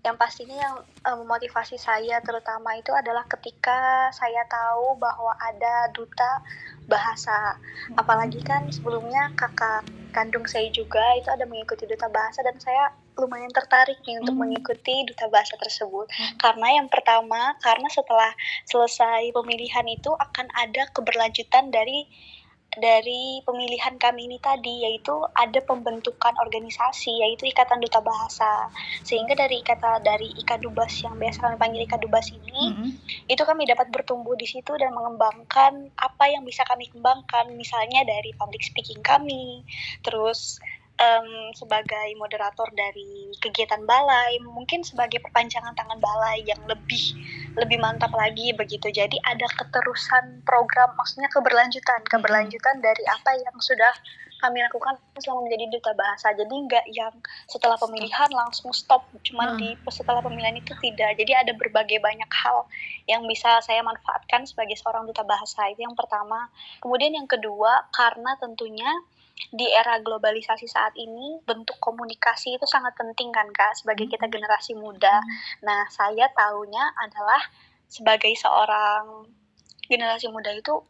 Yang pastinya yang, memotivasi saya terutama itu adalah ketika saya tahu bahwa ada duta bahasa. Apalagi kan sebelumnya kakak kandung saya juga itu ada mengikuti duta bahasa dan saya lumayan tertarik nih untuk mengikuti duta bahasa tersebut. Karena yang pertama, karena setelah selesai pemilihan itu akan ada keberlanjutan dari pemilihan kami ini tadi, yaitu ada pembentukan organisasi, yaitu Ikatan Duta Bahasa. Sehingga dari Ikadubas yang biasa kami panggil Ikadubas ini, itu kami dapat bertumbuh di situ dan mengembangkan apa yang bisa kami kembangkan, misalnya dari public speaking kami, terus sebagai moderator dari kegiatan balai, mungkin sebagai perpanjangan tangan balai yang lebih mantap lagi begitu. Jadi ada keterusan program, maksudnya keberlanjutan dari apa yang sudah kami lakukan selama menjadi duta bahasa. Jadi nggak yang setelah pemilihan langsung stop, cuman di setelah pemilihan itu tidak. Jadi ada berbagai banyak hal yang bisa saya manfaatkan sebagai seorang duta bahasa. Itu yang pertama. Kemudian yang kedua, karena tentunya di era globalisasi saat ini bentuk komunikasi itu sangat penting kan Kak, sebagai kita generasi muda. Nah, saya tahunya adalah sebagai seorang generasi muda itu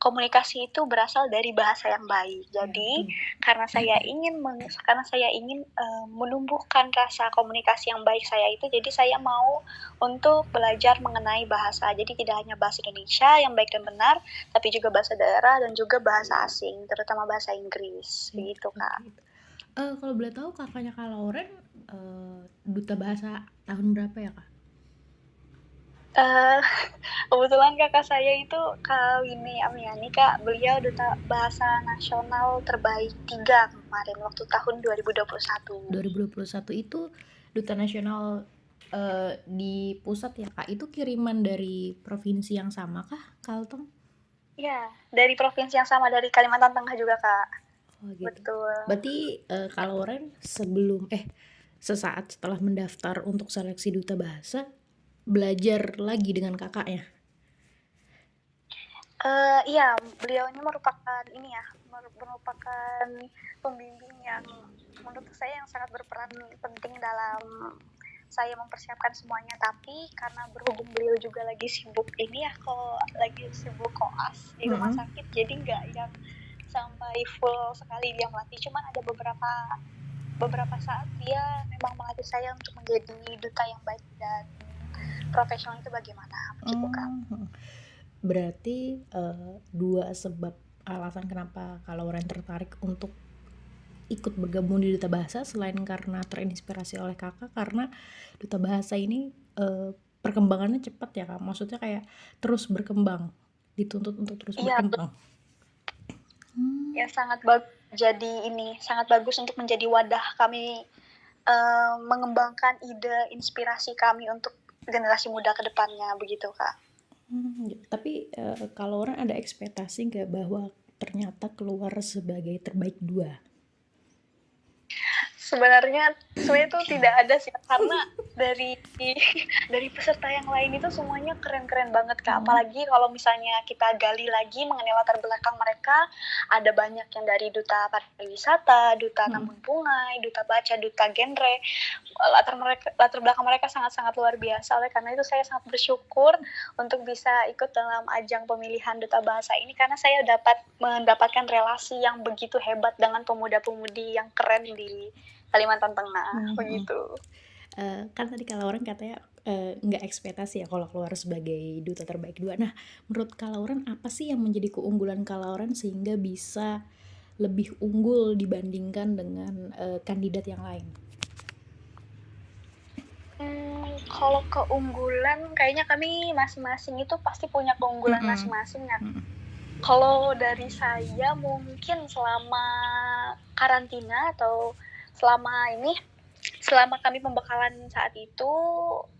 komunikasi itu berasal dari bahasa yang baik. Jadi karena saya ingin menumbuhkan rasa komunikasi yang baik saya itu, jadi saya mau untuk belajar mengenai bahasa. Jadi tidak hanya bahasa Indonesia yang baik dan benar, tapi juga bahasa daerah dan juga bahasa asing, terutama bahasa Inggris. Begitu Kak. Kalau boleh tahu kakaknya Kak Lauren duta bahasa tahun berapa ya Kak? Kebetulan kakak saya itu Kak Winnie Amiani Kak, beliau duta bahasa nasional terbaik 3 kemarin waktu tahun 2021. 2021 itu duta nasional di pusat ya Kak, itu kiriman dari provinsi yang sama kah, Kalteng? Iya, dari provinsi yang sama, dari Kalimantan Tengah juga Kak. Oh gitu. Betul. Berarti Kak Lauren sesaat setelah mendaftar untuk seleksi duta bahasa, belajar lagi dengan kakaknya? Iya, beliau ini merupakan pembimbing yang menurut saya yang sangat berperan penting dalam saya mempersiapkan semuanya. Tapi karena berhubung beliau juga lagi sibuk koas di rumah sakit, jadi nggak yang sampai full sekali dia melatih. Cuman ada beberapa saat dia memang melatih saya untuk menjadi duta yang baik dan profesional itu bagaimana, begitu Kak. Berarti dua sebab alasan kenapa Kak Lauren tertarik untuk ikut bergabung di duta bahasa, selain karena terinspirasi oleh kakak, karena duta bahasa ini perkembangannya cepat ya Kak, maksudnya kayak terus berkembang, dituntut untuk terus berkembang. Ya sangat bagus untuk menjadi wadah kami mengembangkan ide inspirasi kami untuk generasi muda ke depannya, begitu Kak. Tapi kalau orang ada ekspektasi nggak bahwa ternyata keluar sebagai terbaik 2? Sebenarnya itu tidak ada sih, karena dari peserta yang lain itu semuanya keren-keren banget Kak. Apalagi kalau misalnya kita gali lagi mengenai latar belakang mereka, ada banyak yang dari duta pariwisata, duta namun pungai, duta baca, duta genre. Latar belakang mereka sangat-sangat luar biasa. Oleh karena itu saya sangat bersyukur untuk bisa ikut dalam ajang pemilihan duta bahasa ini, karena saya dapat mendapatkan relasi yang begitu hebat dengan pemuda-pemudi yang keren di Kalimantan Tengah, begitu. Kan tadi kalau orang katanya nggak ekspektasi ya kalau keluar sebagai duta terbaik 2. Nah, menurut Kak Lauren apa sih yang menjadi keunggulan Kak Lauren sehingga bisa lebih unggul dibandingkan dengan kandidat yang lain? Kalau keunggulan, kayaknya kami masing-masing itu pasti punya keunggulan masing-masing ya. Kalau dari saya mungkin selama karantina atau selama kami pembekalan saat itu,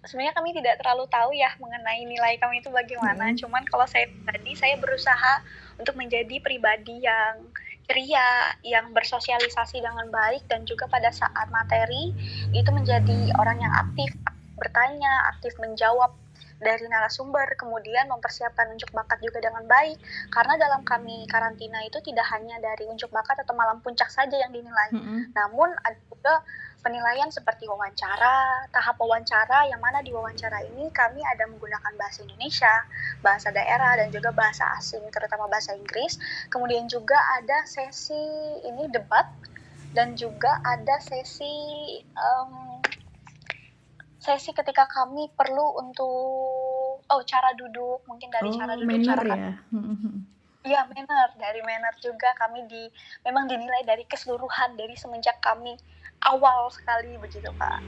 sebenarnya kami tidak terlalu tahu ya mengenai nilai kami itu bagaimana. Cuman kalau saya berusaha untuk menjadi pribadi yang ceria, yang bersosialisasi dengan baik, dan juga pada saat materi itu menjadi orang yang aktif bertanya, aktif menjawab dari narasumber, kemudian mempersiapkan unjuk bakat juga dengan baik. Karena dalam kami karantina itu tidak hanya dari unjuk bakat atau malam puncak saja yang dinilai, namun ada juga penilaian seperti wawancara, tahap wawancara yang mana di wawancara ini kami ada menggunakan bahasa Indonesia, bahasa daerah, dan juga bahasa asing, terutama bahasa Inggris. Kemudian juga ada sesi ini debat, dan juga ada sesi ketika kami perlu untuk cara duduk, mungkin dari cara duduk, manner cara ya. iya, dari manner juga kami memang dinilai dari keseluruhan dari semenjak kami awal sekali begitu, Kak.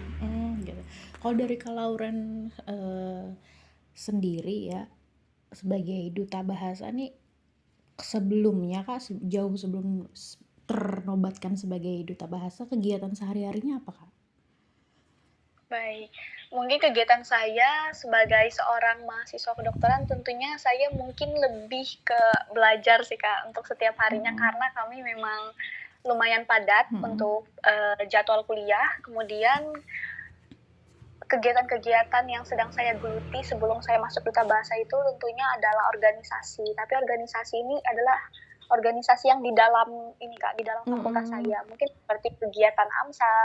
Gitu. Kalau dari Kak Lauren sendiri ya, sebagai duta bahasa nih, sebelumnya Kak, jauh sebelum ternobatkan sebagai duta bahasa, kegiatan sehari-harinya apa Kak? Baik, mungkin kegiatan saya sebagai seorang mahasiswa kedokteran tentunya saya mungkin lebih ke belajar sih Kak untuk setiap harinya, karena kami memang lumayan padat untuk jadwal kuliah. Kemudian kegiatan-kegiatan yang sedang saya geluti sebelum saya masuk duta bahasa itu tentunya adalah organisasi. Tapi organisasi ini adalah organisasi yang di dalam ini Kak, di dalam fakultas saya. Mungkin seperti kegiatan AMSA,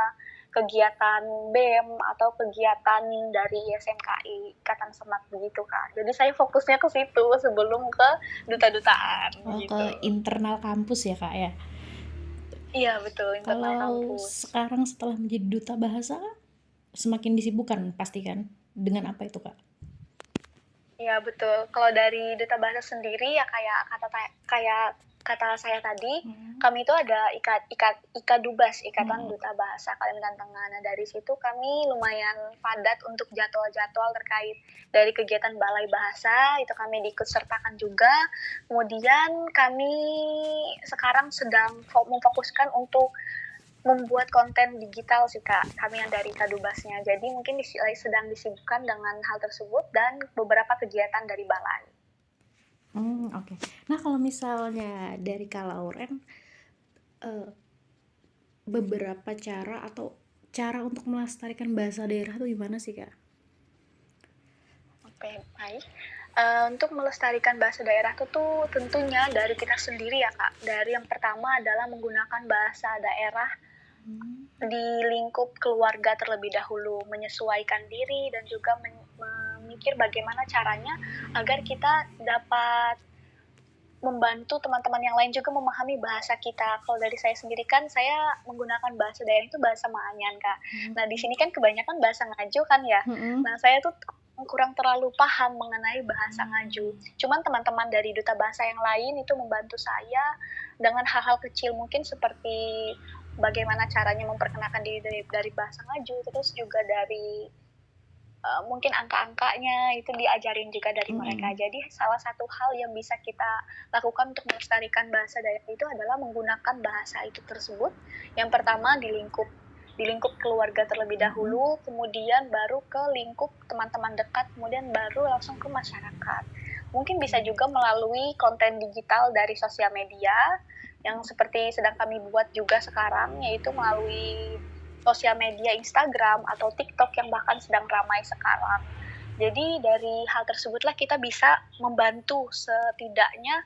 kegiatan BEM, atau kegiatan dari SMKI, Ikatan Semat begitu Kak. Jadi saya fokusnya ke situ sebelum ke duta-dutaan gitu. Ke internal kampus ya Kak ya? Iya betul, internal Kalau kampus. sekarang setelah menjadi duta bahasa, semakin disibukkan pasti kan? Dengan apa itu Kak? Iya betul. Kalau dari duta bahasa sendiri ya kayak kata saya tadi, kami itu ada IKADUBAS, Ikatan Duta Bahasa Kalimantan Tengah. Nah dari situ kami lumayan padat untuk jadwal-jadwal terkait dari kegiatan balai bahasa, itu kami diikut sertakan juga. Kemudian kami sekarang sedang memfokuskan untuk membuat konten digital sih Kak, kami yang dari Kadubasnya. Jadi mungkin sedang disibukkan dengan hal tersebut dan beberapa kegiatan dari balai. Oke. Nah kalau misalnya dari Kak Lauren, beberapa cara untuk melestarikan bahasa daerah tuh gimana sih Kak? Oke, baik. Untuk melestarikan bahasa daerah itu tuh tentunya dari kita sendiri ya Kak. Dari yang pertama adalah menggunakan bahasa daerah di lingkup keluarga terlebih dahulu, menyesuaikan diri dan juga memikir bagaimana caranya agar kita dapat membantu teman-teman yang lain juga memahami bahasa kita. Kalau dari saya sendiri kan saya menggunakan bahasa daerah itu bahasa Maanyan Kak. Nah di sini kan kebanyakan bahasa Ngaju kan ya. Nah saya tuh kurang terlalu paham mengenai bahasa Ngaju. Cuman teman-teman dari duta bahasa yang lain itu membantu saya dengan hal-hal kecil mungkin seperti bagaimana caranya memperkenalkan diri dari bahasa Ngaju, terus juga dari mungkin angka-angkanya itu diajarin juga dari mereka. Jadi salah satu hal yang bisa kita lakukan untuk melestarikan bahasa daerah itu adalah menggunakan bahasa itu tersebut. Yang pertama di lingkup keluarga terlebih dahulu, kemudian baru ke lingkup teman-teman dekat, kemudian baru langsung ke masyarakat. Mungkin bisa juga melalui konten digital dari sosial media yang seperti sedang kami buat juga sekarang, yaitu melalui sosial media Instagram atau TikTok yang bahkan sedang ramai sekarang. Jadi dari hal tersebutlah kita bisa membantu setidaknya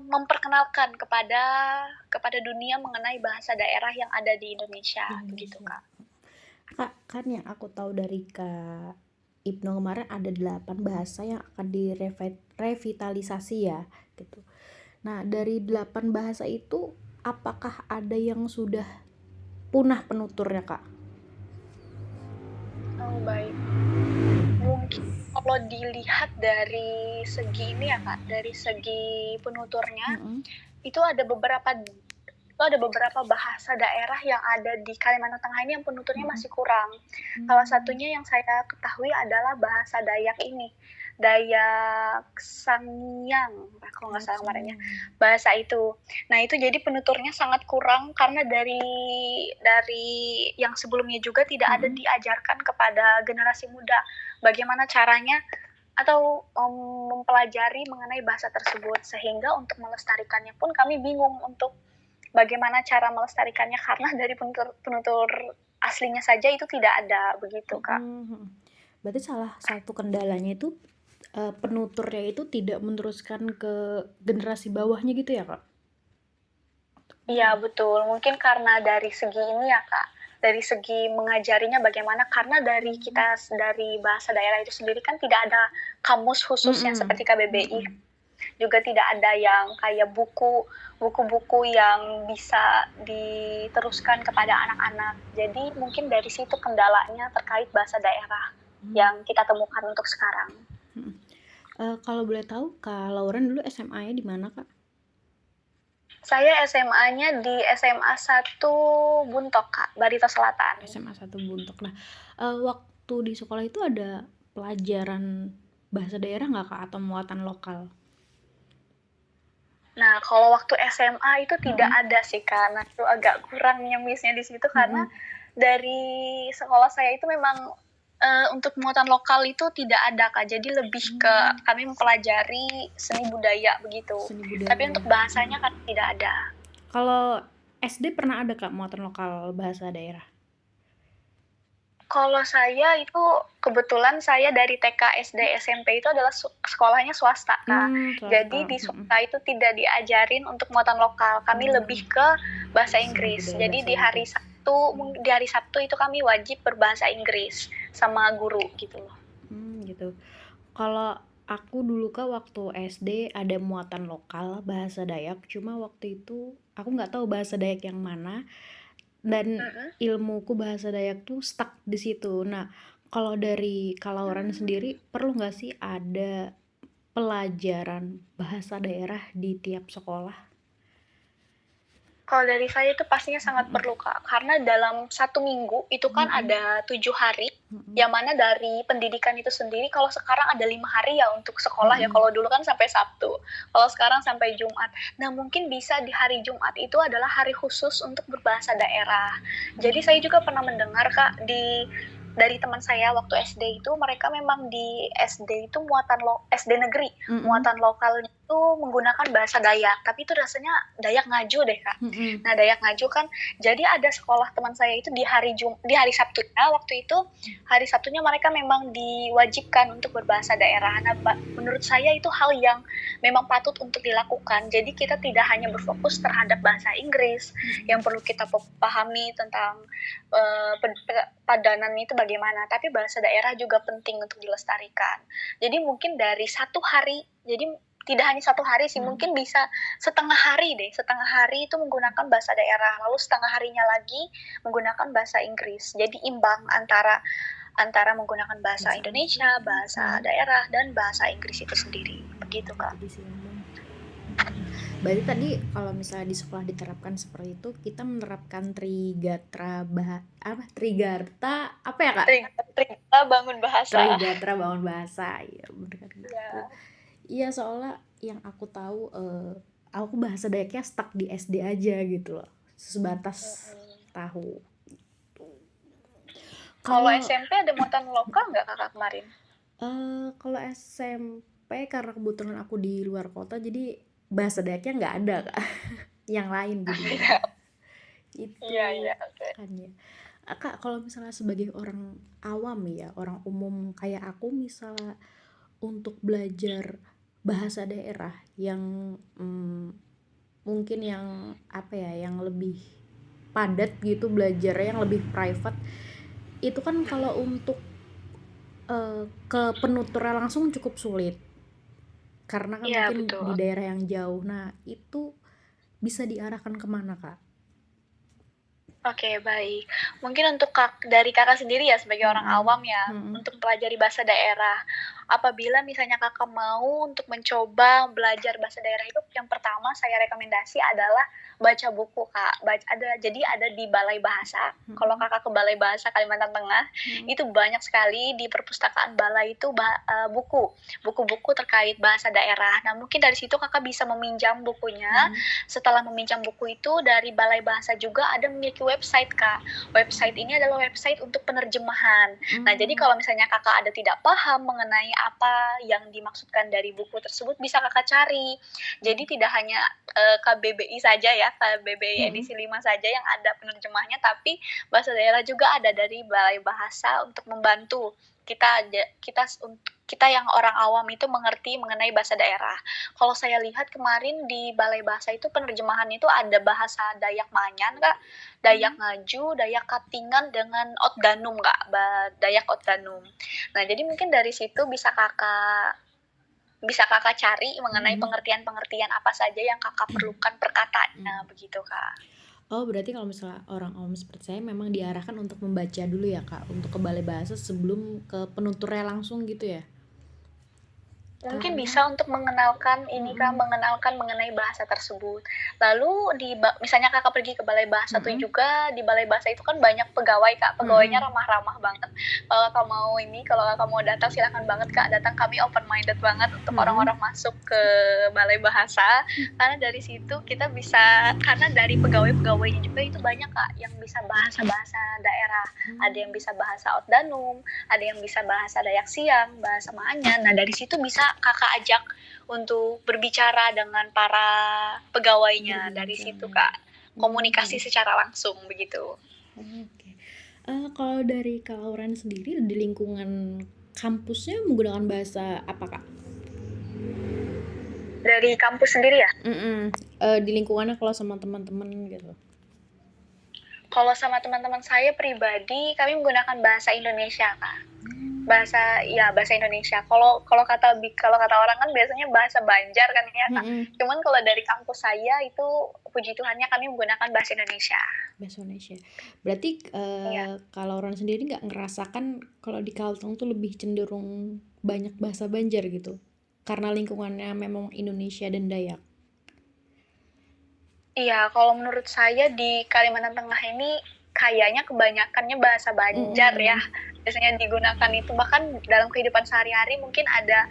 memperkenalkan kepada dunia mengenai bahasa daerah yang ada di Indonesia, begitu Kak. Kak, kan yang aku tahu dari Kak Ibnu kemarin ada 8 bahasa yang akan direvitalisasi ya, gitu. Nah, dari 8 bahasa itu apakah ada yang sudah punah penuturnya, Kak? Oh, baik. Mungkin kalau dilihat dari segi ini ya Kak, dari segi penuturnya, itu ada beberapa bahasa daerah yang ada di Kalimantan Tengah ini yang penuturnya masih kurang. Salah satunya yang saya ketahui adalah bahasa Dayak ini, Dayak Sangiang, kalau nggak salah kemarinnya, bahasa itu. Nah itu jadi penuturnya sangat kurang karena dari yang sebelumnya juga tidak ada diajarkan kepada generasi muda bagaimana caranya atau mempelajari mengenai bahasa tersebut, sehingga untuk melestarikannya pun kami bingung untuk bagaimana cara melestarikannya karena dari penutur aslinya saja itu tidak ada begitu Kak. Berarti salah satu kendalanya itu penuturnya itu tidak meneruskan ke generasi bawahnya gitu ya, Kak? Iya betul, mungkin karena dari segi ini ya Kak, dari segi mengajarinya bagaimana, karena dari kita dari bahasa daerah itu sendiri kan tidak ada kamus khusus yang seperti KBBI, juga tidak ada yang kayak buku-buku yang bisa diteruskan kepada anak-anak. Jadi mungkin dari situ kendalanya terkait bahasa daerah yang kita temukan untuk sekarang. Kalau boleh tahu, Kak Lauren dulu SMA-nya di mana, Kak? Saya SMA-nya di SMA 1 Buntok, Kak, Barito Selatan. SMA 1 Buntok. Nah, waktu di sekolah itu ada pelajaran bahasa daerah nggak, Kak, atau muatan lokal? Nah, kalau waktu SMA itu tidak ada sih, Kak. Nah, itu agak kurang nyemisnya di situ karena dari sekolah saya itu memang untuk muatan lokal itu tidak ada, Kak. Jadi lebih ke kami mempelajari seni budaya begitu. Seni budaya. Tapi untuk bahasanya kan tidak ada. Kalau SD pernah ada, Kak, muatan lokal bahasa daerah? Kalau saya itu kebetulan saya dari TK, SD, SMP itu adalah sekolahnya swasta, Kak. Jadi di swasta itu tidak diajarin untuk muatan lokal. Kami lebih ke bahasa Inggris. Jadi di hari Sabtu itu kami wajib berbahasa Inggris sama guru gitu loh. Gitu. Kalau aku dulu, Kak, waktu SD ada muatan lokal bahasa Dayak, cuma waktu itu aku nggak tahu bahasa Dayak yang mana, dan ilmuku bahasa Dayak tuh stuck di situ. Nah, kalau dari Kalauran sendiri perlu nggak sih ada pelajaran bahasa daerah di tiap sekolah? Kalau dari saya itu pastinya sangat perlu, Kak. Karena dalam 1 minggu itu kan ada 7 hari, yang mana dari pendidikan itu sendiri, kalau sekarang ada 5 hari ya untuk sekolah ya. Kalau dulu kan sampai Sabtu, kalau sekarang sampai Jumat. Nah, mungkin bisa di hari Jumat itu adalah hari khusus untuk berbahasa daerah. Jadi saya juga pernah mendengar, Kak, dari teman saya waktu SD itu, mereka memang di SD itu SD negeri, muatan lokalnya itu menggunakan bahasa Dayak, tapi itu rasanya Dayak Ngaju deh, Kak. Nah, Dayak Ngaju kan, jadi ada sekolah teman saya itu di hari Sabtunya, waktu itu hari Sabtunya mereka memang diwajibkan untuk berbahasa daerah. Nah, menurut saya itu hal yang memang patut untuk dilakukan. Jadi kita tidak hanya berfokus terhadap bahasa Inggris, yang perlu kita pahami tentang padanan itu bagaimana, tapi bahasa daerah juga penting untuk dilestarikan. Jadi mungkin dari 1 hari, jadi tidak hanya 1 hari sih, mungkin bisa setengah hari itu menggunakan bahasa daerah, lalu setengah harinya lagi menggunakan bahasa Inggris. Jadi imbang antara menggunakan bahasa Indonesia, bahasa daerah, dan bahasa Inggris itu sendiri. Begitu, Kak. Berarti tadi kalau misalnya di sekolah diterapkan seperti itu, kita menerapkan Trigarta apa ya, Kak? Trigarta bangun bahasa. Trigarta bangun bahasa, iya bener kan gitu. Iya, soalnya yang aku tahu aku bahasa Dayaknya stuck di SD aja gitu loh, sebatas tahu. Kalau SMP ada muatan lokal nggak, Kakak, kemarin? Kalau SMP karena kebetulan aku di luar kota, jadi bahasa Dayaknya nggak ada, Kak. Yang lain jadi. Itu kan ya. Kak, kalau misalnya sebagai orang awam ya, orang umum kayak aku, misalnya untuk belajar bahasa daerah yang mungkin yang apa ya, yang lebih padat gitu, belajarnya yang lebih private, itu kan kalau untuk ke penuturnya langsung cukup sulit karena kan mungkin betul. di daerah yang jauh. Nah, itu bisa diarahkan kemana, Kak? Oke, baik. Mungkin untuk dari Kakak sendiri ya sebagai orang awam ya, untuk mempelajari bahasa daerah. Apabila misalnya Kakak mau untuk mencoba belajar bahasa daerah itu, yang pertama saya rekomendasi adalah baca buku, Kak. Jadi ada di Balai Bahasa. Kalau Kakak ke Balai Bahasa Kalimantan Tengah, itu banyak sekali di perpustakaan balai itu buku-buku terkait bahasa daerah. Nah, mungkin dari situ Kakak bisa meminjam bukunya. Setelah meminjam buku itu, dari Balai Bahasa juga ada memiliki website, Kak. Website ini adalah website untuk penerjemahan. Nah, jadi kalau misalnya Kakak ada tidak paham mengenai apa yang dimaksudkan dari buku tersebut, bisa Kakak cari. Jadi tidak hanya KBBI saja ya, ya KBBI edisi 5 saja yang ada penerjemahnya, tapi bahasa daerah juga ada dari Balai Bahasa untuk membantu kita yang orang awam itu mengerti mengenai bahasa daerah. Kalau saya lihat kemarin di Balai Bahasa itu penerjemahan itu ada bahasa Dayak Manyan, Kak, Dayak Ngaju, Dayak Katingan dengan Otdanum, Kak, Dayak Otdanum. Nah, jadi mungkin dari situ bisa kakak cari mengenai pengertian-pengertian apa saja yang kakak perlukan per katanya, begitu, Kak. Oh, berarti kalau misalnya orang awam seperti saya memang diarahkan untuk membaca dulu ya, Kak, untuk ke Balai Bahasa sebelum ke penuturnya langsung gitu ya? Mungkin bisa untuk mengenalkan mengenalkan mengenai bahasa tersebut. Lalu misalnya kakak pergi ke Balai Bahasa tuh juga, di Balai Bahasa itu kan banyak pegawai, Kak. Pegawainya ramah-ramah banget. Kalau kakak mau datang silakan banget, Kak, datang. Kami open minded banget untuk orang-orang masuk ke Balai Bahasa. Karena dari situ kita bisa, karena dari pegawai-pegawainya juga itu banyak, Kak, yang bisa bahasa-bahasa daerah. Ada yang bisa bahasa Otdanum, ada yang bisa bahasa Dayak Siang, bahasa Maanyan. Nah, dari situ bisa kakak ajak untuk berbicara dengan para pegawainya. Dari situ, Kak, komunikasi secara langsung begitu. Oke. Kalau dari Kak Lauren sendiri di lingkungan kampusnya menggunakan bahasa apa, Kak? Dari kampus sendiri ya? Di lingkungannya kalau sama teman-teman gitu. Kalau sama teman-teman saya pribadi, kami menggunakan bahasa Indonesia, Kak. Bahasa Indonesia. Kalau kata orang kan biasanya bahasa Banjar kan ya, Kak. Cuman kalau dari kampus saya itu puji Tuhannya kami menggunakan bahasa Indonesia. Bahasa Indonesia. Berarti kalau orang sendiri nggak ngerasakan kalau di Kalteng tuh lebih cenderung banyak bahasa Banjar gitu? Karena lingkungannya memang Indonesia dan Dayak. Iya, kalau menurut saya di Kalimantan Tengah ini kayaknya kebanyakannya bahasa Banjar ya. Biasanya digunakan itu, bahkan dalam kehidupan sehari-hari mungkin ada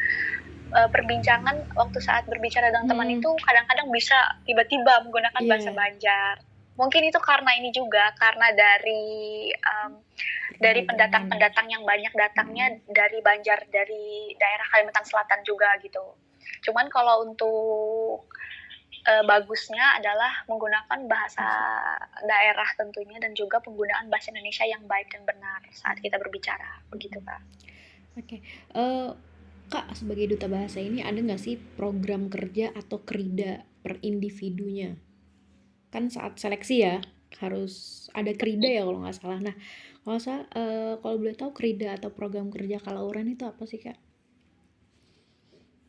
perbincangan waktu saat berbicara dengan teman itu kadang-kadang bisa tiba-tiba menggunakan bahasa Banjar. Mungkin itu karena ini juga, karena dari pendatang-pendatang yang banyak datangnya dari Banjar, dari daerah Kalimantan Selatan juga gitu. Cuman kalau untuk bagusnya adalah menggunakan bahasa daerah tentunya, dan juga penggunaan bahasa Indonesia yang baik dan benar saat kita berbicara, begitu, Kak. Oke. Kak, sebagai duta bahasa ini ada nggak sih program kerja atau krida per individunya? Kan saat seleksi ya harus ada krida ya kalau nggak salah. Nah, kalau boleh tahu krida atau program kerja Kak Lauren itu apa sih, Kak?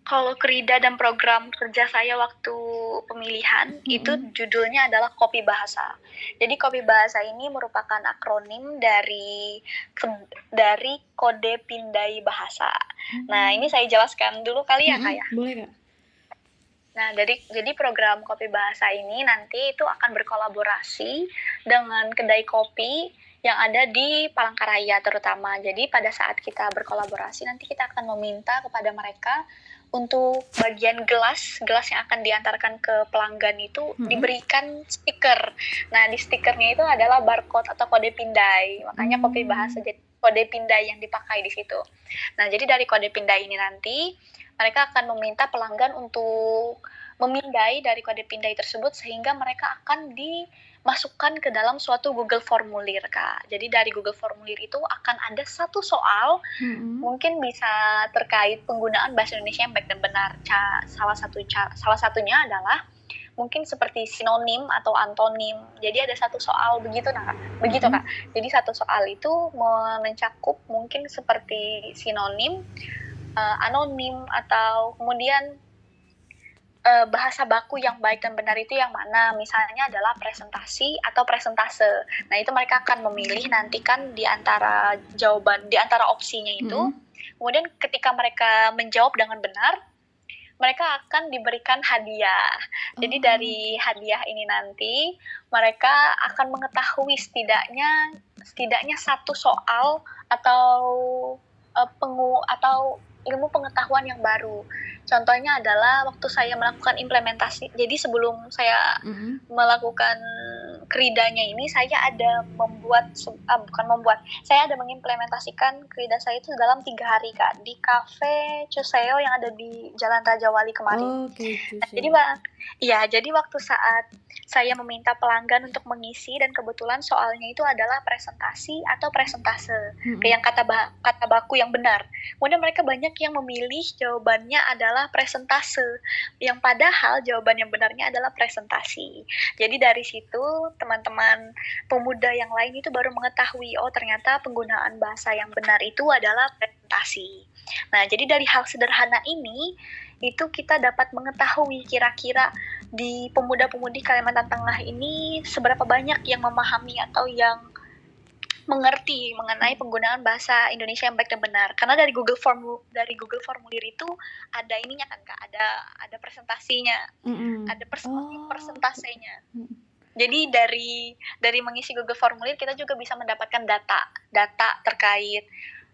Kalau krida dan program kerja saya waktu pemilihan itu judulnya adalah Kopi Bahasa. Jadi Kopi Bahasa ini merupakan akronim dari Kode Pindai Bahasa. Nah, ini saya jelaskan dulu kali ya, Kak ya. Boleh, Kak. Nah, jadi program Kopi Bahasa ini nanti itu akan berkolaborasi dengan kedai kopi yang ada di Palangkaraya terutama. Jadi pada saat kita berkolaborasi nanti kita akan meminta kepada mereka untuk bagian gelas yang akan diantarkan ke pelanggan itu diberikan stiker. Nah, di stikernya itu adalah barcode atau kode pindai. Makanya Kopi Bahasa jadi kode pindai yang dipakai di situ. Nah, jadi dari kode pindai ini nanti mereka akan meminta pelanggan untuk memindai dari kode pindai tersebut sehingga mereka akan dimasukkan ke dalam suatu Google Formulir, Kak. Jadi dari Google Formulir itu akan ada satu soal mungkin bisa terkait penggunaan bahasa Indonesia yang baik dan benar. Salah satunya adalah mungkin seperti sinonim atau antonim. Jadi ada satu soal begitu, Kak. Jadi satu soal itu mencakup mungkin seperti sinonim, anonim, atau kemudian bahasa baku yang baik dan benar itu yang mana. Misalnya adalah presentasi atau presentase. Nah, itu mereka akan memilih nanti kan di antara opsinya itu. Kemudian ketika mereka menjawab dengan benar, mereka akan diberikan hadiah. Jadi dari hadiah ini nanti mereka akan mengetahui setidaknya satu soal atau ilmu pengetahuan yang baru. Contohnya adalah waktu saya melakukan implementasi. Jadi sebelum saya melakukan kridanya ini, saya ada saya ada mengimplementasikan krida saya itu dalam 3 hari, Kak, di Cafe Cuseo yang ada di Jalan Raja Wali kemarin. Oke, Nah, jadi Iya, jadi waktu saat saya meminta pelanggan untuk mengisi dan kebetulan soalnya itu adalah presentasi atau presentase, Mhm. yang kata baku yang benar. Kemudian mereka banyak yang memilih jawabannya adalah presentase, yang padahal jawaban yang benarnya adalah presentasi. Jadi dari situ teman-teman pemuda yang lain itu baru mengetahui, oh ternyata penggunaan bahasa yang benar itu adalah presentasi. Nah, jadi dari hal sederhana ini, itu kita dapat mengetahui kira-kira di pemuda-pemudi Kalimantan Tengah ini seberapa banyak yang memahami atau yang mengerti mengenai penggunaan bahasa Indonesia yang baik dan benar. Karena dari Google Formulir itu ada ininya kan Kak, ada presentasinya, Mhm. ada Oh. persentasenya. Mhm. Jadi dari mengisi Google Formulir kita juga bisa mendapatkan data terkait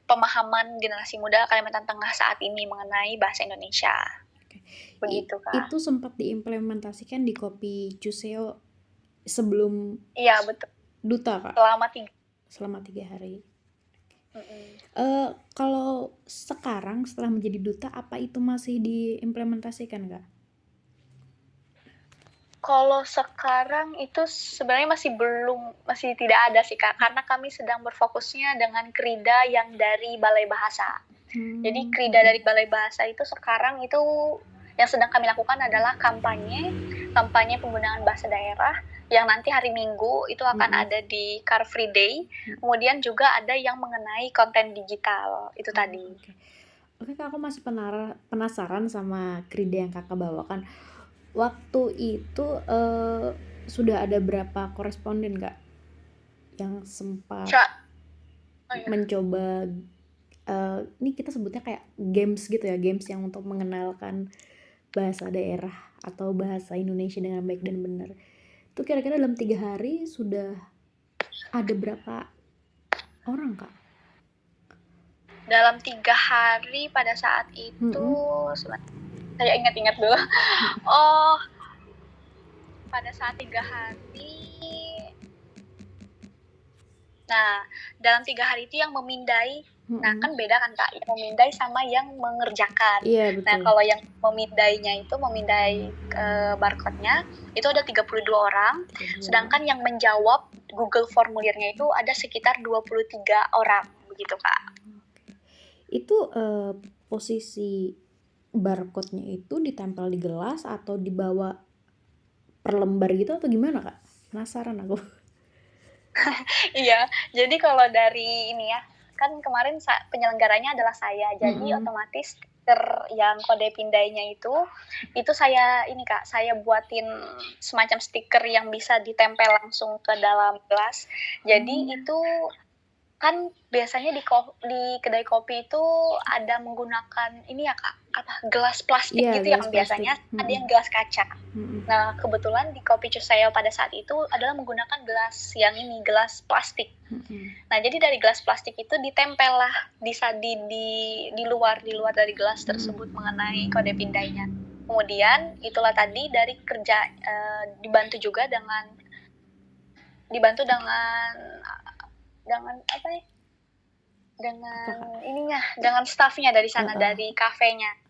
pemahaman generasi muda Kalimantan Tengah saat ini mengenai bahasa Indonesia. Oke. Begitu Itu Kak. sempat diimplementasikan di Kopi Cuseo sebelum Iya betul. Duta, Kak? Selama 3. Selama 3 hari. Mm-mm. Kalau sekarang setelah menjadi duta, apa itu masih diimplementasikan, Kak? Kalau sekarang itu sebenarnya masih tidak ada sih Kak, karena kami sedang berfokusnya dengan Krida yang dari Balai Bahasa. Jadi Krida dari Balai Bahasa itu sekarang itu yang sedang kami lakukan adalah kampanye penggunaan bahasa daerah yang nanti hari Minggu itu akan ada di Car Free Day. Kemudian juga ada yang mengenai konten digital itu tadi. Oke, Kak, aku masih penasaran sama Krida yang Kakak bawakan. Waktu itu sudah ada berapa koresponden, Kak, yang sempat mencoba ini kita sebutnya kayak games gitu ya, games yang untuk mengenalkan bahasa daerah atau bahasa Indonesia dengan baik dan benar. Itu kira-kira dalam 3 hari sudah ada berapa orang, Kak? Dalam 3 hari pada saat itu, saya ingat-ingat dulu. Oh, pada saat 3 hari. Nah, dalam 3 hari itu yang memindai, nah kan beda kan Kak, yang memindai sama yang mengerjakan. Iya, Nah, betul. kalau yang memindai barcode-nya, itu ada 32 orang, 32 sedangkan yang menjawab Google Formulirnya itu ada sekitar 23 orang, begitu Kak. Itu posisi barcode-nya itu ditempel di gelas atau dibawa per lembar gitu atau gimana, Kak? Penasaran aku. Iya, jadi kalau dari ini ya, kan kemarin penyelenggaranya adalah saya, jadi otomatis stiker yang kode pindainya itu saya ini Kak, saya buatin semacam stiker yang bisa ditempel langsung ke dalam gelas. Jadi itu kan biasanya di kedai kopi itu ada menggunakan ini ya Kak, gelas plastik Iya, gitu ya gelas kan plastik. biasanya, ada yang gelas kaca. Nah, kebetulan di Kopi Cuseo pada saat itu adalah menggunakan gelas plastik. Nah, jadi dari gelas plastik itu ditempel lah di luar dari gelas tersebut mengenai kode pindainya. Kemudian itulah tadi dari kerja dibantu dengan apa ya? Dengan staffnya dari sana dari kafenya.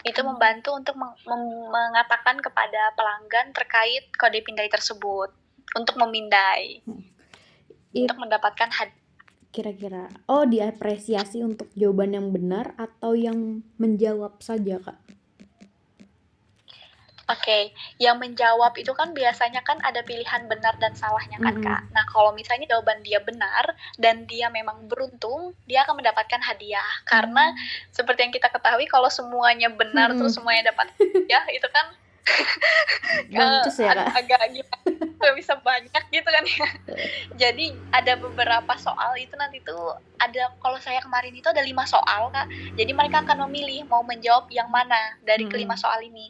Itu membantu untuk mengatakan kepada pelanggan terkait kode pindai tersebut untuk memindai. Untuk mendapatkan kira-kira diapresiasi untuk jawaban yang benar atau yang menjawab saja, Kak? Oke, yang menjawab itu kan biasanya kan ada pilihan benar dan salahnya kan Kak. Nah kalau misalnya jawaban dia benar dan dia memang beruntung, dia akan mendapatkan hadiah. Karena seperti yang kita ketahui kalau semuanya benar terus semuanya dapat hadiah itu kan Mancus ya, Kak? agak gimana, nggak bisa banyak gitu kan ya. Jadi ada beberapa soal itu nanti tuh ada, kalau saya kemarin itu ada 5 soal Kak. Jadi mereka akan memilih mau menjawab yang mana dari kelima soal ini.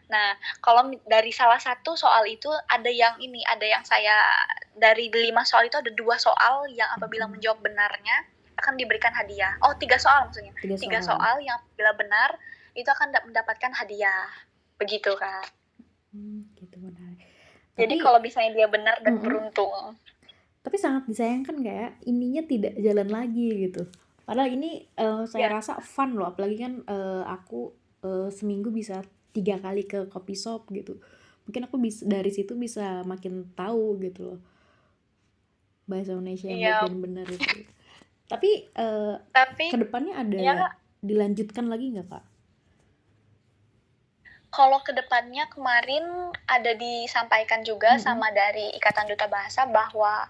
Nah, kalau dari salah satu soal itu ada yang saya dari 5 soal itu ada 2 soal yang apabila menjawab benarnya akan diberikan hadiah. Oh, 3 soal maksudnya. 3 soal yang apabila benar itu akan mendapatkan hadiah. Begitu, Kak. Gitu benar. Jadi kalau misalnya dia benar dan beruntung. Tapi sangat disayangkan kayak ininya tidak jalan lagi gitu. Padahal ini saya rasa fun loh, apalagi kan aku seminggu bisa 3 kali ke coffee shop gitu. Mungkin aku dari situ bisa makin tahu gitu loh bahasa Indonesia yang baik Iya, dan benar itu. Tapi tapi kedepannya ada ya dilanjutkan lagi nggak Kak? kalau kedepannya kemarin ada disampaikan juga Mm-mm. sama dari Ikatan Duta Bahasa bahwa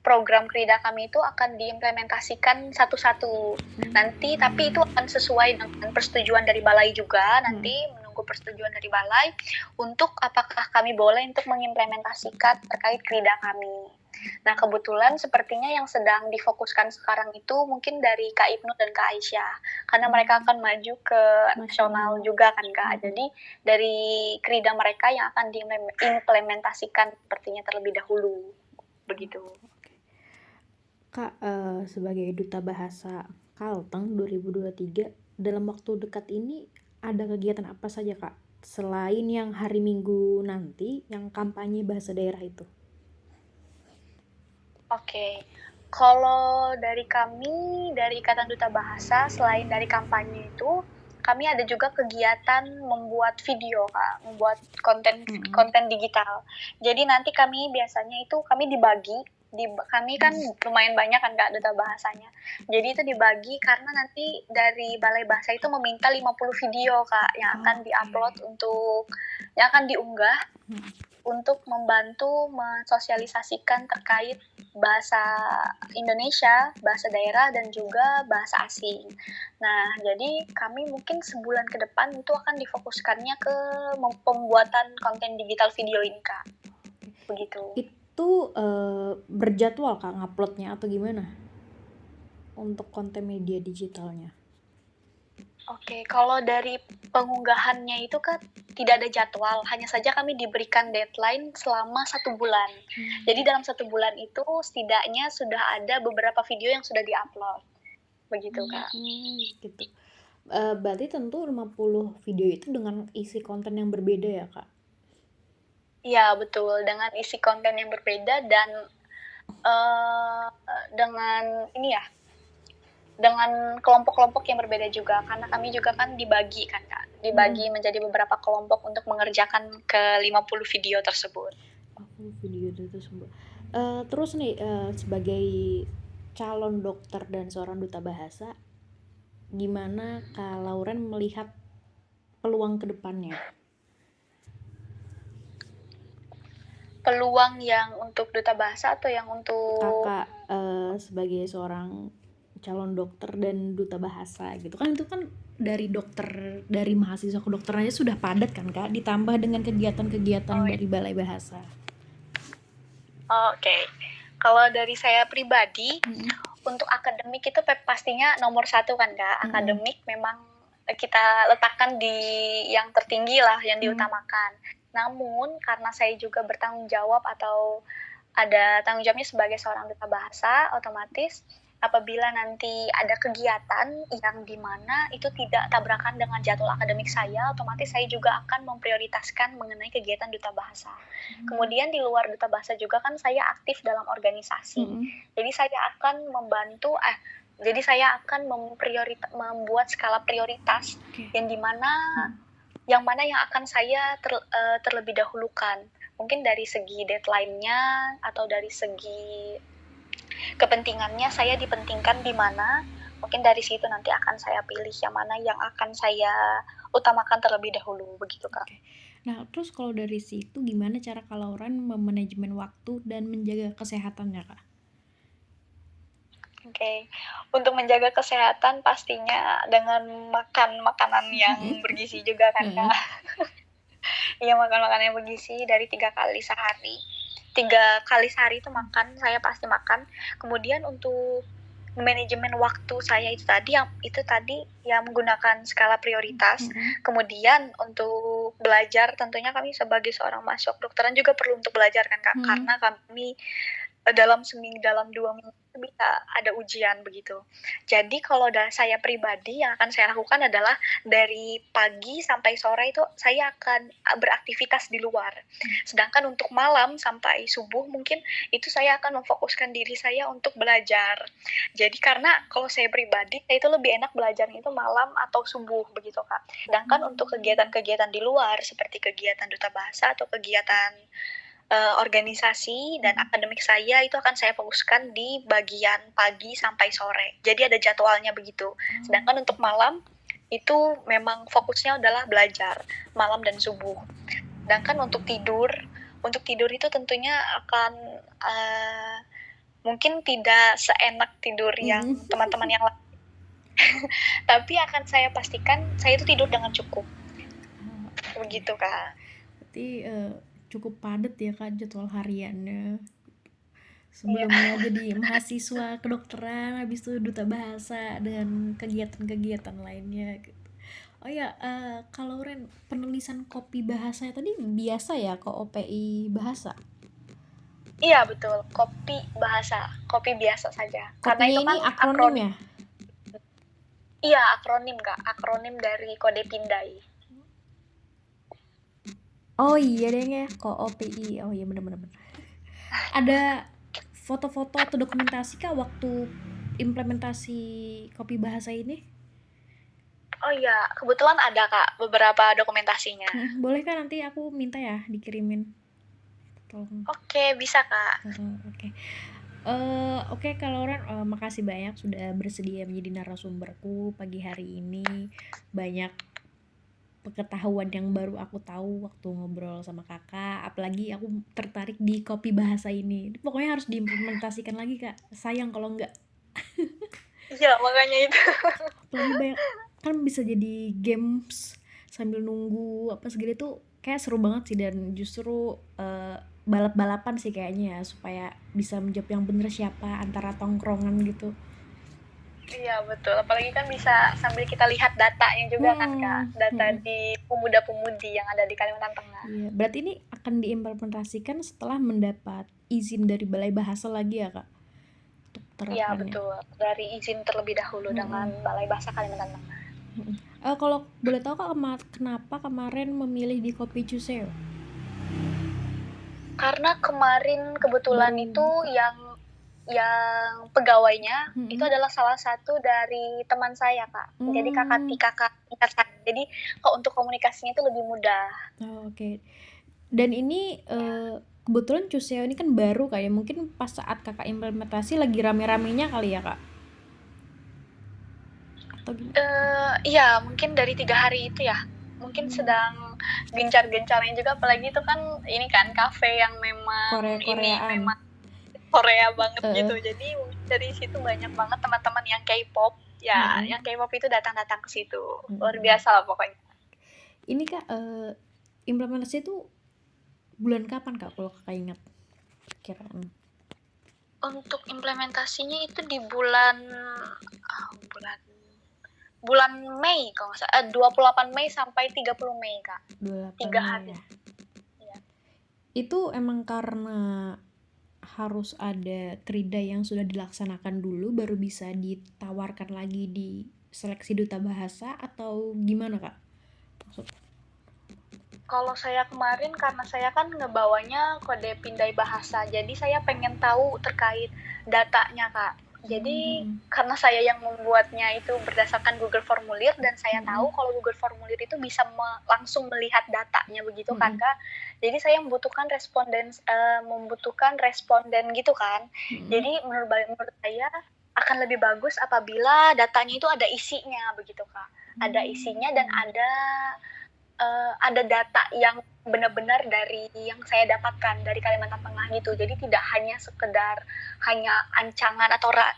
program Krida kami itu akan diimplementasikan satu-satu nanti, tapi itu akan sesuai dengan persetujuan dari balai juga, nanti menunggu persetujuan dari balai untuk apakah kami boleh untuk mengimplementasikan terkait Krida kami. Nah, kebetulan sepertinya yang sedang difokuskan sekarang itu mungkin dari Kak Ibnu dan Kak Aisyah, karena mereka akan maju ke nasional juga kan Kak. Jadi dari Krida mereka yang akan diimplementasikan sepertinya terlebih dahulu. Begitu. Kak, sebagai Duta Bahasa Kalteng 2023, dalam waktu dekat ini ada kegiatan apa saja Kak? Selain yang hari Minggu nanti, yang kampanye bahasa daerah itu. Oke. Kalau dari kami, dari Ikatan Duta Bahasa, selain dari kampanye itu, kami ada juga kegiatan membuat video, Kak, membuat konten digital. Jadi nanti kami biasanya itu kami dibagi, kami kan lumayan banyak kan Kak duta bahasanya. Jadi itu dibagi karena nanti dari Balai Bahasa itu meminta 50 video Kak yang akan diupload untuk yang akan diunggah untuk membantu mensosialisasikan terkait bahasa Indonesia, bahasa daerah, dan juga bahasa asing. Nah, jadi kami mungkin sebulan ke depan itu akan difokuskannya ke pembuatan konten digital video ini, Kak. Begitu. Itu berjadwal Kak nguploadnya atau gimana? Untuk konten media digitalnya. Oke, kalau dari pengunggahannya itu kan tidak ada jadwal, hanya saja kami diberikan deadline selama 1 bulan. Jadi dalam 1 bulan itu setidaknya sudah ada beberapa video yang sudah diupload. Begitu, Kak. Gitu. Berarti tentu 50 video itu dengan isi konten yang berbeda ya Kak? Iya, betul. Dengan isi konten yang berbeda dan dengan ini ya, dengan kelompok-kelompok yang berbeda juga, karena kami juga kan dibagi kan Kak, dibagi menjadi beberapa kelompok untuk mengerjakan ke 50 video tersebut. 50 video tersebut. Terus nih sebagai calon dokter dan seorang duta bahasa, gimana Kak Lauren melihat peluang kedepannya? Peluang yang untuk duta bahasa atau yang untuk Kakak sebagai seorang calon dokter dan duta bahasa gitu kan, itu kan dari dokter, dari mahasiswa kedokterannya sudah padat kan Kak, ditambah dengan kegiatan-kegiatan dari Balai Bahasa. Oke. Kalau dari saya pribadi, untuk akademik itu pastinya nomor 1 kan Kak. Akademik memang kita letakkan di yang tertinggi lah, yang diutamakan. Namun karena saya juga bertanggung jawab atau ada tanggung jawabnya sebagai seorang duta bahasa, otomatis apabila nanti ada kegiatan yang dimana itu tidak tabrakan dengan jadwal akademik saya, otomatis saya juga akan memprioritaskan mengenai kegiatan duta bahasa. Kemudian di luar duta bahasa juga kan saya aktif dalam organisasi. Jadi saya akan membantu jadi saya akan membuat skala prioritas yang dimana yang akan saya terlebih dahulukan. Mungkin dari segi deadline-nya atau dari segi kepentingannya saya dipentingkan di mana, mungkin dari situ nanti akan saya pilih yang mana yang akan saya utamakan terlebih dahulu, begitu Kak. Nah, terus kalau dari situ gimana cara Kak Lauren memanajemen waktu dan menjaga kesehatannya Kak? Oke, untuk menjaga kesehatan pastinya dengan makan makanan yang bergizi juga kan Kak. Iya, makan makanan yang bergizi dari 3 kali sehari. 3 kali sehari itu makan, saya pasti makan. Kemudian untuk manajemen waktu saya itu tadi yang menggunakan skala prioritas. Kemudian untuk belajar tentunya kami sebagai seorang mahasiswa kedokteran juga perlu untuk belajar kan Kak, karena kami dalam 2 minggu itu bisa ada ujian begitu. Jadi kalau saya pribadi yang akan saya lakukan adalah dari pagi sampai sore itu saya akan beraktivitas di luar. Sedangkan untuk malam sampai subuh mungkin itu saya akan memfokuskan diri saya untuk belajar. Jadi karena kalau saya pribadi, saya itu lebih enak belajarnya itu malam atau subuh begitu, Kak. Sedangkan untuk kegiatan-kegiatan di luar seperti kegiatan duta bahasa atau kegiatan organisasi dan akademik saya itu akan saya fokuskan di bagian pagi sampai sore. Jadi ada jadwalnya begitu. Sedangkan untuk malam itu memang fokusnya adalah belajar malam dan subuh. Sedangkan untuk tidur itu tentunya akan mungkin tidak seenak tidur yang teman-teman yang lain. Tapi akan saya pastikan saya itu tidur dengan cukup. Begitu, Kak. Berarti cukup padat ya Kak jadwal hariannya. Sebelumnya jadi mahasiswa kedokteran, habis itu duta bahasa dan kegiatan-kegiatan lainnya gitu. Oh ya, kalau Ren penulisan kopi bahasanya tadi biasa ya ke OPI bahasa? Iya betul, kopi biasa saja. Karena Kopinya itu ini kan akronim ya? Iya akronim Kak, akronim dari kode pindai. Oh iya deh ya, OPI. Oh iya benar-benar. Ada foto-foto atau dokumentasi kah waktu implementasi kopi bahasa ini? Oh iya, kebetulan ada Kak beberapa dokumentasinya. Boleh kan nanti aku minta ya dikirimin. Tolong. Oke, bisa Kak. Oke. Oke Kak Lauren, makasih banyak sudah bersedia menjadi narasumberku pagi hari ini. Banyak pengetahuan yang baru aku tahu waktu ngobrol sama kakak. Apalagi aku tertarik di kopi bahasa ini. Pokoknya harus diimplementasikan lagi Kak. Sayang kalau enggak. Iya, makanya itu. Apalagi banyak kan bisa jadi games sambil nunggu apa segala itu kayak seru banget sih, dan justru balap-balapan sih kayaknya ya supaya bisa menjawab yang bener siapa antara tongkrongan gitu. Iya betul, apalagi kan bisa sambil kita lihat datanya juga kan Kak. Data di pemuda-pemudi yang ada di Kalimantan Tengah. Iya, berarti ini akan diimplementasikan setelah mendapat izin dari Balai Bahasa lagi ya Kak? Untuk Iya terapannya. betul, dari izin terlebih dahulu dengan Balai Bahasa Kalimantan Tengah. Kalau boleh tahu Kak, kenapa kemarin memilih di Kopi Cuseo? Karena kemarin kebetulan itu yang pegawainya itu adalah salah satu dari teman saya Kak. Jadi kakak tingkat saya. Jadi kalau untuk komunikasinya itu lebih mudah. Oke. Dan ini kebetulan Cuseo ini kan baru kayak mungkin pas saat kakak implementasi lagi rame-ramenya kali ya Kak? Atau gimana? Iya mungkin dari 3 hari itu ya. Mungkin sedang gencar-gencarnya juga, apalagi itu kan ini kan kafe yang memang Korea-Koreaan. Korea banget gitu. Jadi dari situ banyak banget teman-teman yang K-pop. Ya, yang K-pop itu datang-datang ke situ. Luar biasa lah pokoknya. Ini Kak, implementasi itu bulan kapan Kak kalau Kakak ingat? Kiraan. Untuk implementasinya itu di bulan Mei kalau nggak salah, 28 Mei sampai 30 Mei Kak. 3 hari. Ya. Itu emang karena harus ada krida yang sudah dilaksanakan dulu baru bisa ditawarkan lagi di seleksi duta bahasa atau gimana Kak? Kalau saya kemarin karena saya kan ngebawanya kode pindai bahasa, jadi saya pengen tahu terkait datanya Kak. Jadi karena saya yang membuatnya itu berdasarkan Google Formulir dan saya tahu kalau Google Formulir itu bisa langsung melihat datanya begitu kan Kak. Jadi saya membutuhkan responden gitu kan. Jadi menurut saya akan lebih bagus apabila datanya itu ada isinya begitu Kak. Ada isinya dan ada data yang benar-benar dari yang saya dapatkan dari Kalimantan Tengah gitu. Jadi tidak hanya sekedar hanya ancangan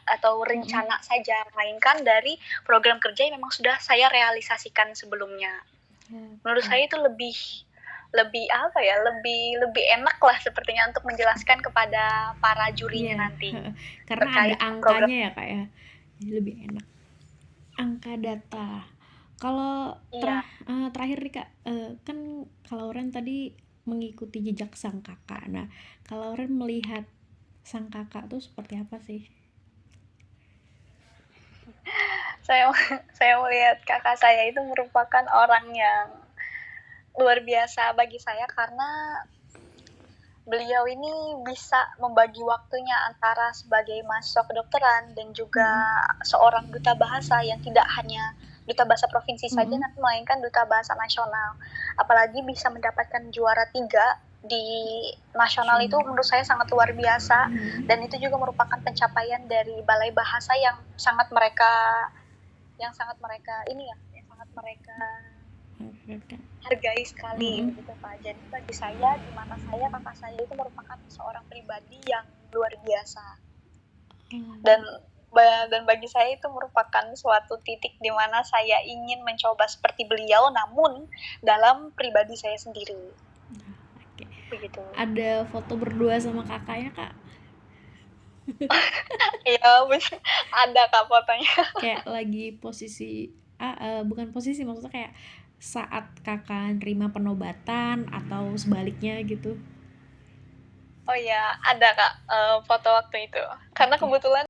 atau rencana saja, melainkan dari program kerja yang memang sudah saya realisasikan sebelumnya. Menurut saya itu lebih enak lah sepertinya untuk menjelaskan kepada para jurinya nanti. Karena ada angkanya ya Kak ya. Jadi lebih enak. Angka data. Kalau terakhir nih Kak, kan kalau Ren tadi mengikuti jejak sang kakak. Nah, kalau Ren melihat sang kakak tuh seperti apa sih? Saya saya melihat kakak saya itu merupakan orang yang luar biasa bagi saya karena beliau ini bisa membagi waktunya antara sebagai mahasiswa kedokteran dan juga seorang duta bahasa yang tidak hanya duta bahasa provinsi saja, tapi melainkan duta bahasa nasional. Apalagi bisa mendapatkan juara 3 di nasional itu menurut saya sangat luar biasa, dan itu juga merupakan pencapaian dari Balai Bahasa yang sangat mereka hargai sekali gitu Pak. Jadi bagi saya, di mata saya, kakak saya itu merupakan seorang pribadi yang luar biasa. Dan bagi saya itu merupakan suatu titik di mana saya ingin mencoba seperti beliau, namun dalam pribadi saya sendiri. Oke. Begitu. Ada foto berdua sama kakaknya, Kak? Iya, ada Kak fotonya. Kayak lagi posisi bukan posisi, maksudnya kayak saat kakak nerima penobatan atau sebaliknya gitu. Oh iya, ada Kak foto waktu itu. Karena kebetulan